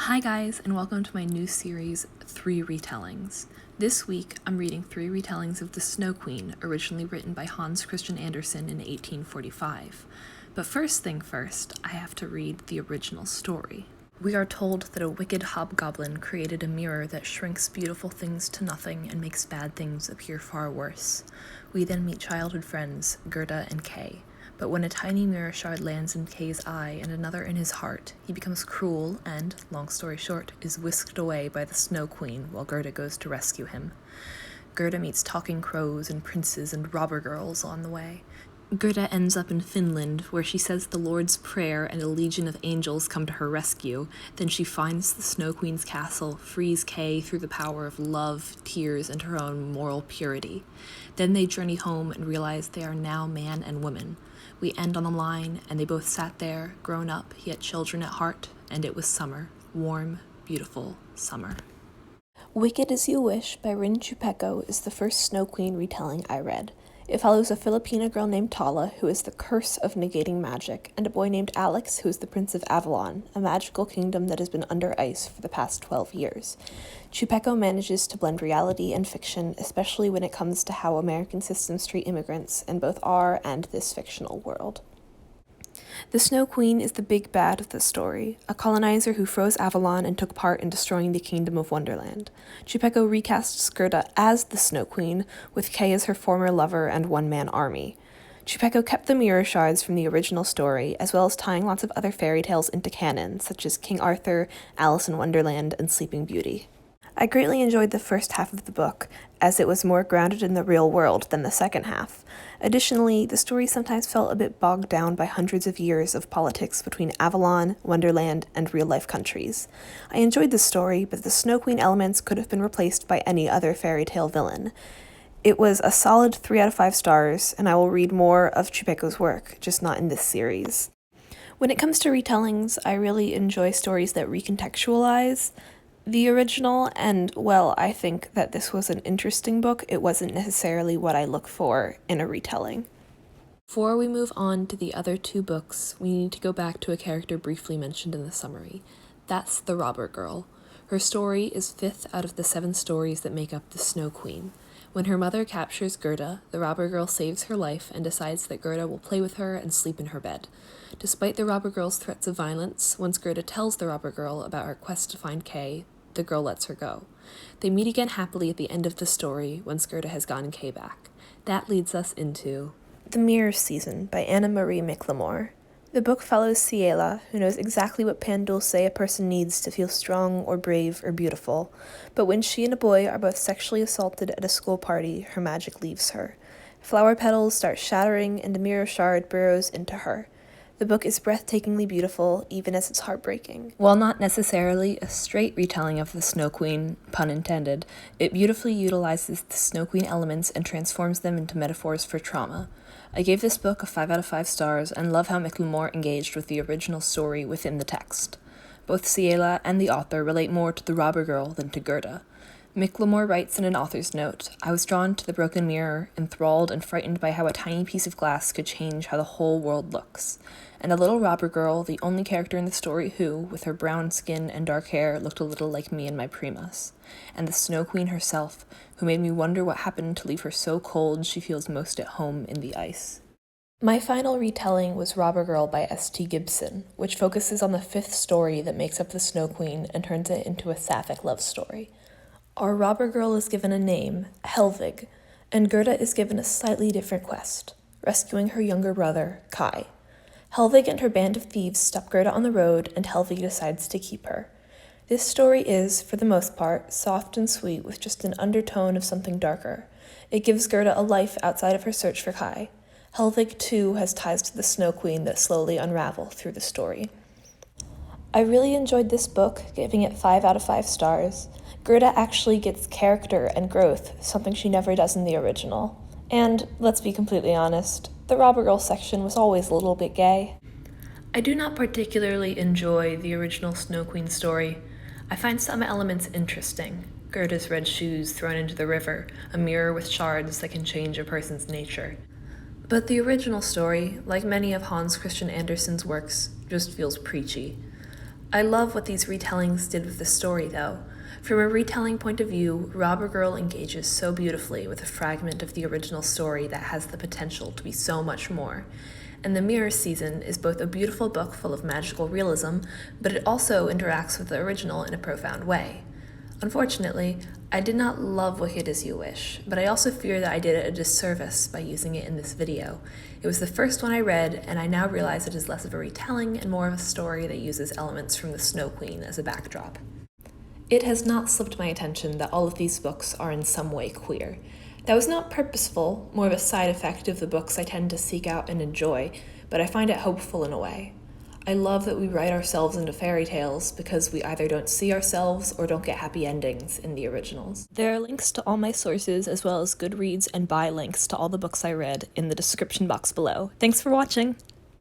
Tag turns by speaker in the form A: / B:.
A: Hi guys, and welcome to my new series, 3 Retellings. This week, I'm reading 3 retellings of The Snow Queen, originally written by Hans Christian Andersen in 1845. But first thing first, I have to read the original story. We are told that a wicked hobgoblin created a mirror that shrinks beautiful things to nothing and makes bad things appear far worse. We then meet childhood friends, Gerda and Kay. But when a tiny mirror shard lands in Kay's eye and another in his heart, he becomes cruel and, long story short, is whisked away by the Snow Queen while Gerda goes to rescue him. Gerda meets talking crows and princes and robber girls on the way. Gerda ends up in Finland, where she says the Lord's Prayer and a legion of angels come to her rescue. Then she finds the Snow Queen's castle, frees Kay through the power of love, tears, and her own moral purity. Then they journey home and realize they are now man and woman. We end on the line, and they both sat there, grown up, yet children at heart, and it was summer. Warm, beautiful summer. Wicked as You Wish by Chupeco is the first Snow Queen retelling I read. It follows a Filipina girl named Tala, who is the curse of negating magic, and a boy named Alex, who is the Prince of Avalon, a magical kingdom that has been under ice for the past 12 years. Chupeco manages to blend reality and fiction, especially when it comes to how American systems treat immigrants in both our and this fictional world. The Snow Queen is the big bad of the story, a colonizer who froze Avalon and took part in destroying the Kingdom of Wonderland. Chupeco recasts Gerda as the Snow Queen, with Kay as her former lover and one-man army. Chupeco kept the mirror shards from the original story, as well as tying lots of other fairy tales into canon, such as King Arthur, Alice in Wonderland, and Sleeping Beauty. I greatly enjoyed the first half of the book, as it was more grounded in the real world than the second half. Additionally, the story sometimes felt a bit bogged down by hundreds of years of politics between Avalon, Wonderland, and real-life countries. I enjoyed the story, but the Snow Queen elements could have been replaced by any other fairy tale villain. It was a solid 3 out of 5 stars, and I will read more of Chupeco's work, just not in this series. When it comes to retellings, I really enjoy stories that recontextualize the original, and, well, I think that this was an interesting book. It wasn't necessarily what I look for in a retelling. Before we move on to the other 2 books, we need to go back to a character briefly mentioned in the summary. That's the Robbergirl. Her story is 5th out of the 7 stories that make up the Snow Queen. When her mother captures Gerda, the Robbergirl saves her life and decides that Gerda will play with her and sleep in her bed. Despite the Robbergirl's threats of violence, once Gerda tells the Robbergirl about her quest to find Kay, the girl lets her go. They meet again happily at the end of the story, once Gerda has gotten Kay back. That leads us into The Mirror Season by Anna Marie McLemore. The book follows Ciela, who knows exactly what pan dulce a person needs to feel strong or brave or beautiful. But when she and a boy are both sexually assaulted at a school party, her magic leaves her. Flower petals start shattering and a mirror shard burrows into her. The book is breathtakingly beautiful, even as it's heartbreaking. While not necessarily a straight retelling of the Snow Queen, pun intended, it beautifully utilizes the Snow Queen elements and transforms them into metaphors for trauma. I gave this book a 5 out of 5 stars and love how McLemore engaged with the original story within the text. Both Ciela and the author relate more to the Robbergirl than to Gerda. McLemore writes in an author's note, "I was drawn to the broken mirror, enthralled and frightened by how a tiny piece of glass could change how the whole world looks. And the little robber girl, the only character in the story who, with her brown skin and dark hair, looked a little like me and my primas. And the Snow Queen herself, who made me wonder what happened to leave her so cold she feels most at home in the ice." My final retelling was Robbergirl by S.T. Gibson, which focuses on the 5th story that makes up the Snow Queen and turns it into a sapphic love story. Our Robbergirl is given a name, Helvig, and Gerda is given a slightly different quest, rescuing her younger brother, Kai. Helvig and her band of thieves stop Gerda on the road, and Helvig decides to keep her. This story is, for the most part, soft and sweet with just an undertone of something darker. It gives Gerda a life outside of her search for Kai. Helvig, too, has ties to the Snow Queen that slowly unravel through the story. I really enjoyed this book, giving it 5 out of 5 stars. Gerda actually gets character and growth, something she never does in the original. And, let's be completely honest, the Robbergirl section was always a little bit gay. I do not particularly enjoy the original Snow Queen story. I find some elements interesting. Gerda's red shoes thrown into the river, a mirror with shards that can change a person's nature. But the original story, like many of Hans Christian Andersen's works, just feels preachy. I love what these retellings did with the story, though. From a retelling point of view, Robbergirl engages so beautifully with a fragment of the original story that has the potential to be so much more. And The Mirror Season is both a beautiful book full of magical realism, but it also interacts with the original in a profound way. Unfortunately, I did not love Wicked as You Wish, but I also fear that I did it a disservice by using it in this video. It was the first one I read, and I now realize it is less of a retelling and more of a story that uses elements from the Snow Queen as a backdrop. It has not slipped my attention that all of these books are in some way queer. That was not purposeful, more of a side effect of the books I tend to seek out and enjoy, but I find it hopeful in a way. I love that we write ourselves into fairy tales because we either don't see ourselves or don't get happy endings in the originals. There are links to all my sources as well as Goodreads and buy links to all the books I read in the description box below. Thanks for watching!